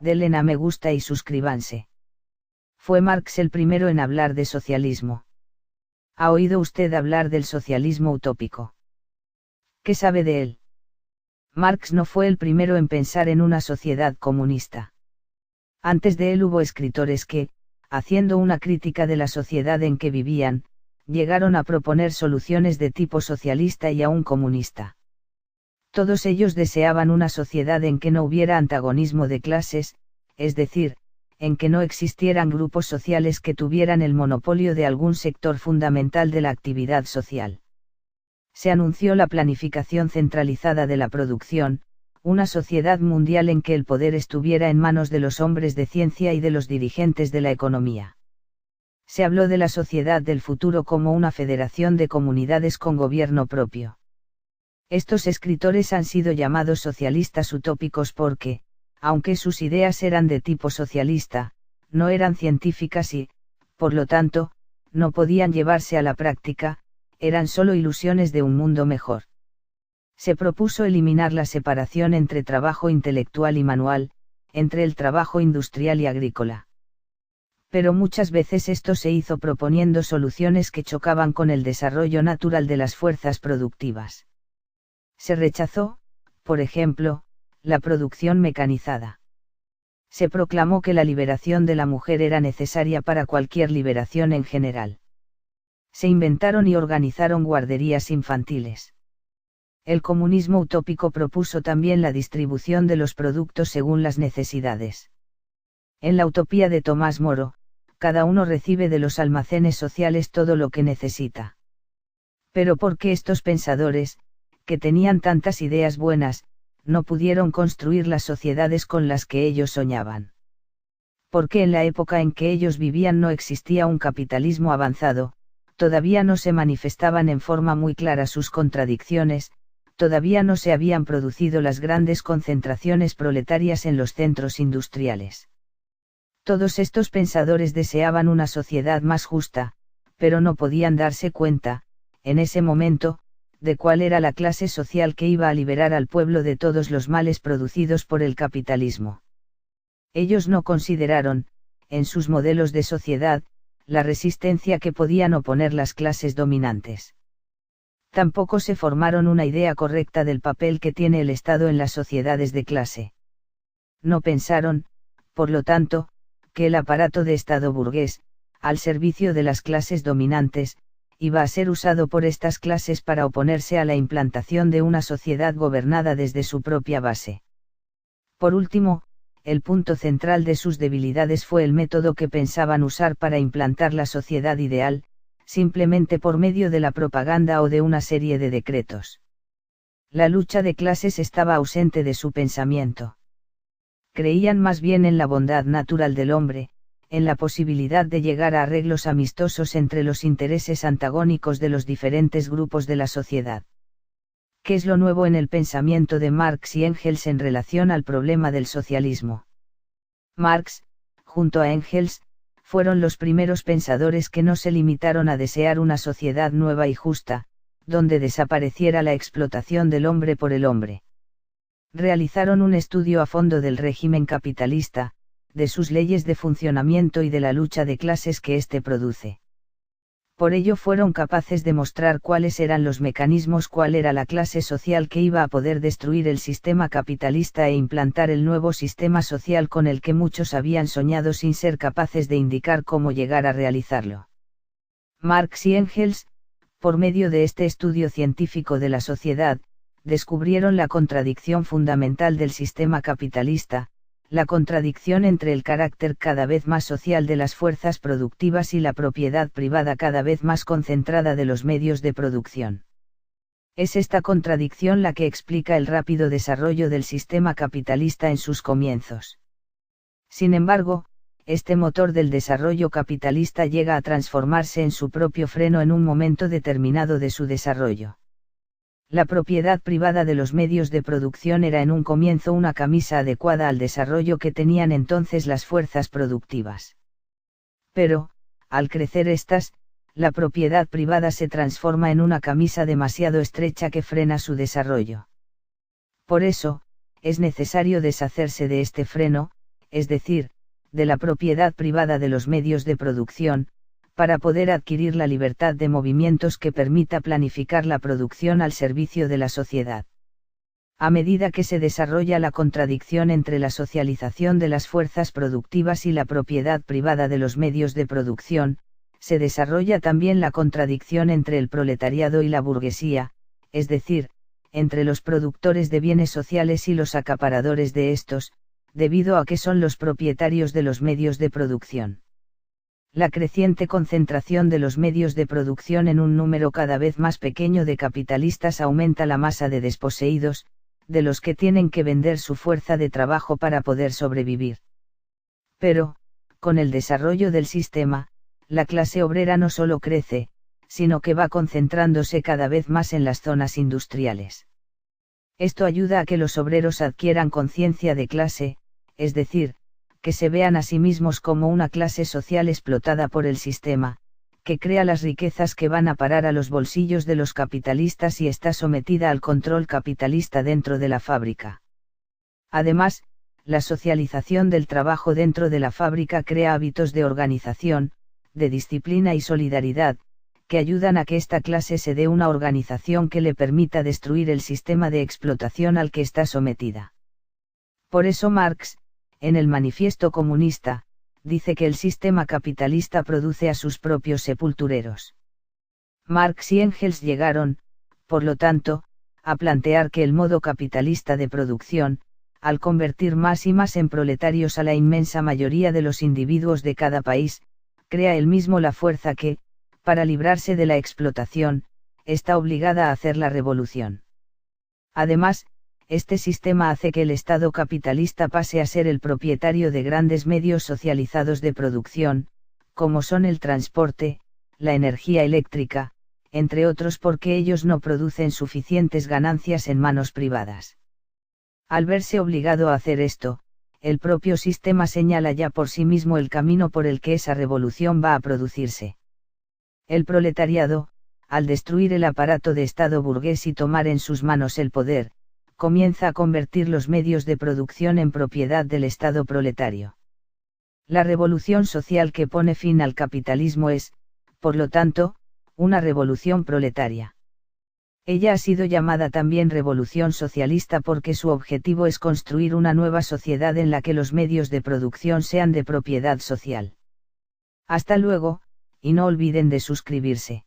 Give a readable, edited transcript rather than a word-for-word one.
Denle a me gusta y suscríbanse. Fue Marx el primero en hablar de socialismo. ¿Ha oído usted hablar del socialismo utópico? ¿Qué sabe de él? Marx no fue el primero en pensar en una sociedad comunista. Antes de él hubo escritores que, haciendo una crítica de la sociedad en que vivían, llegaron a proponer soluciones de tipo socialista y aún comunista. Todos ellos deseaban una sociedad en que no hubiera antagonismo de clases, es decir, en que no existieran grupos sociales que tuvieran el monopolio de algún sector fundamental de la actividad social. Se anunció la planificación centralizada de la producción, una sociedad mundial en que el poder estuviera en manos de los hombres de ciencia y de los dirigentes de la economía. Se habló de la sociedad del futuro como una federación de comunidades con gobierno propio. Estos escritores han sido llamados socialistas utópicos porque, aunque sus ideas eran de tipo socialista, no eran científicas y, por lo tanto, no podían llevarse a la práctica, eran solo ilusiones de un mundo mejor. Se propuso eliminar la separación entre trabajo intelectual y manual, entre el trabajo industrial y agrícola. Pero muchas veces esto se hizo proponiendo soluciones que chocaban con el desarrollo natural de las fuerzas productivas. Se rechazó, por ejemplo, la producción mecanizada. Se proclamó que la liberación de la mujer era necesaria para cualquier liberación en general. Se inventaron y organizaron guarderías infantiles. El comunismo utópico propuso también la distribución de los productos según las necesidades. En la utopía de Tomás Moro, cada uno recibe de los almacenes sociales todo lo que necesita. Pero ¿por qué estos pensadores, que tenían tantas ideas buenas, no pudieron construir las sociedades con las que ellos soñaban? Porque en la época en que ellos vivían no existía un capitalismo avanzado, todavía no se manifestaban en forma muy clara sus contradicciones, todavía no se habían producido las grandes concentraciones proletarias en los centros industriales. Todos estos pensadores deseaban una sociedad más justa, pero no podían darse cuenta, en ese momento, de cuál era la clase social que iba a liberar al pueblo de todos los males producidos por el capitalismo. Ellos no consideraron, en sus modelos de sociedad, la resistencia que podían oponer las clases dominantes. Tampoco se formaron una idea correcta del papel que tiene el Estado en las sociedades de clase. No pensaron, por lo tanto, que el aparato de Estado burgués, al servicio de las clases dominantes, iba a ser usado por estas clases para oponerse a la implantación de una sociedad gobernada desde su propia base. Por último, el punto central de sus debilidades fue el método que pensaban usar para implantar la sociedad ideal, simplemente por medio de la propaganda o de una serie de decretos. La lucha de clases estaba ausente de su pensamiento. Creían más bien en la bondad natural del hombre, en la posibilidad de llegar a arreglos amistosos entre los intereses antagónicos de los diferentes grupos de la sociedad. ¿Qué es lo nuevo en el pensamiento de Marx y Engels en relación al problema del socialismo? Marx, junto a Engels, fueron los primeros pensadores que no se limitaron a desear una sociedad nueva y justa, donde desapareciera la explotación del hombre por el hombre. Realizaron un estudio a fondo del régimen capitalista, de sus leyes de funcionamiento y de la lucha de clases que éste produce. Por ello fueron capaces de mostrar cuáles eran los mecanismos, cuál era la clase social que iba a poder destruir el sistema capitalista e implantar el nuevo sistema social con el que muchos habían soñado sin ser capaces de indicar cómo llegar a realizarlo. Marx y Engels, por medio de este estudio científico de la sociedad, descubrieron la contradicción fundamental del sistema capitalista, la contradicción entre el carácter cada vez más social de las fuerzas productivas y la propiedad privada cada vez más concentrada de los medios de producción. Es esta contradicción la que explica el rápido desarrollo del sistema capitalista en sus comienzos. Sin embargo, este motor del desarrollo capitalista llega a transformarse en su propio freno en un momento determinado de su desarrollo. La propiedad privada de los medios de producción era en un comienzo una camisa adecuada al desarrollo que tenían entonces las fuerzas productivas. Pero, al crecer estas, la propiedad privada se transforma en una camisa demasiado estrecha que frena su desarrollo. Por eso, es necesario deshacerse de este freno, es decir, de la propiedad privada de los medios de producción, para poder adquirir la libertad de movimientos que permita planificar la producción al servicio de la sociedad. A medida que se desarrolla la contradicción entre la socialización de las fuerzas productivas y la propiedad privada de los medios de producción, se desarrolla también la contradicción entre el proletariado y la burguesía, es decir, entre los productores de bienes sociales y los acaparadores de estos, debido a que son los propietarios de los medios de producción. La creciente concentración de los medios de producción en un número cada vez más pequeño de capitalistas aumenta la masa de desposeídos, de los que tienen que vender su fuerza de trabajo para poder sobrevivir. Pero, con el desarrollo del sistema, la clase obrera no solo crece, sino que va concentrándose cada vez más en las zonas industriales. Esto ayuda a que los obreros adquieran conciencia de clase, es decir, que se vean a sí mismos como una clase social explotada por el sistema, que crea las riquezas que van a parar a los bolsillos de los capitalistas y está sometida al control capitalista dentro de la fábrica. Además, la socialización del trabajo dentro de la fábrica crea hábitos de organización, de disciplina y solidaridad, que ayudan a que esta clase se dé una organización que le permita destruir el sistema de explotación al que está sometida. Por eso Marx, en el Manifiesto Comunista, dice que el sistema capitalista produce a sus propios sepultureros. Marx y Engels llegaron, por lo tanto, a plantear que el modo capitalista de producción, al convertir más y más en proletarios a la inmensa mayoría de los individuos de cada país, crea él mismo la fuerza que, para librarse de la explotación, está obligada a hacer la revolución. Además, este sistema hace que el Estado capitalista pase a ser el propietario de grandes medios socializados de producción, como son el transporte, la energía eléctrica, entre otros porque ellos no producen suficientes ganancias en manos privadas. Al verse obligado a hacer esto, el propio sistema señala ya por sí mismo el camino por el que esa revolución va a producirse. El proletariado, al destruir el aparato de Estado burgués y tomar en sus manos el poder, comienza a convertir los medios de producción en propiedad del Estado proletario. La revolución social que pone fin al capitalismo es, por lo tanto, una revolución proletaria. Ella ha sido llamada también revolución socialista porque su objetivo es construir una nueva sociedad en la que los medios de producción sean de propiedad social. Hasta luego, y no olviden de suscribirse.